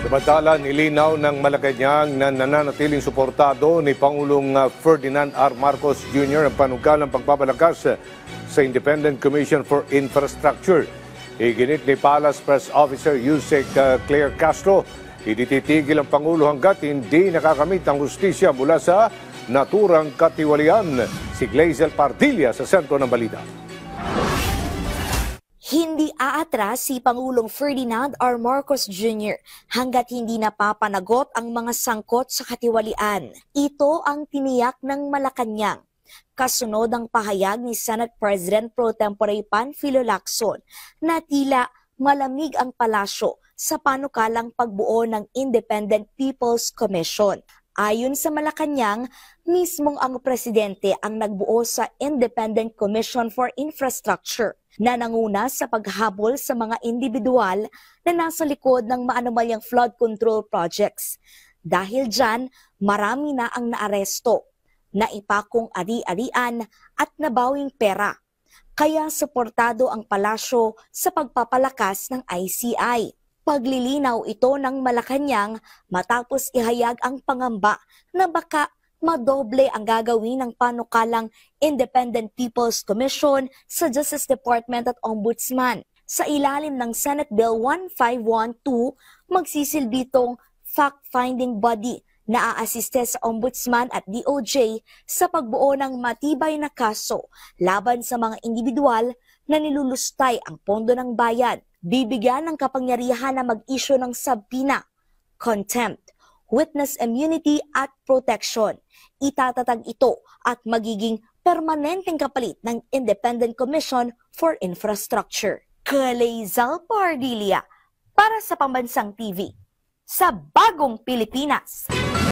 Samantala, nilinaw ng Malacanang na nananatiling suportado ni Pangulong Ferdinand R. Marcos Jr. ang panukalang pagpapalakas sa Independent Commission for Infrastructure. Iginit ni Palace Press Officer Yusek Claire Castro, hindi titigil ang Pangulo hanggat hindi nakakamit ang hustisya mula sa naturang katiwalian. Si Glazel Pardilla sa sentro ng balita. Hindi aatras si Pangulong Ferdinand R. Marcos Jr. hanggat hindi napapanagot ang mga sangkot sa katiwalian. Ito ang tiniyak ng Malacanang. Kasunod ang pahayag ni Senate President Pro Tempore Panfilo Lacson na tila malamig ang palasyo sa panukalang pagbuo ng Independent People's Commission. Ayon sa Malacanang, mismong ang presidente ang nagbuo sa Independent Commission for Infrastructure na nanguna sa paghabol sa mga individual na nasa likod ng maanumalyang flood control projects. Dahil dyan, marami na ang naaresto, naipakong ari-arian at nabawing pera. Kaya suportado ang palasyo sa pagpapalakas ng ICI. Paglilinaw ito ng Malacanang matapos ihayag ang pangamba na baka madoble ang gagawin ng panukalang Independent People's Commission sa Justice Department at Ombudsman. Sa ilalim ng Senate Bill 1512, magsisilbi itong fact-finding body na aasiste sa Ombudsman at DOJ sa pagbuo ng matibay na kaso laban sa mga individual na nilulustay ang pondo ng bayan. Bibigyan ng kapangyarihan na mag-issue ng subpoena, contempt, witness immunity at protection. Itatatag ito at magiging permanenteng kapalit ng Independent Commission for Infrastructure. Glazel Pardilla para sa Pambansang TV sa Bagong Pilipinas.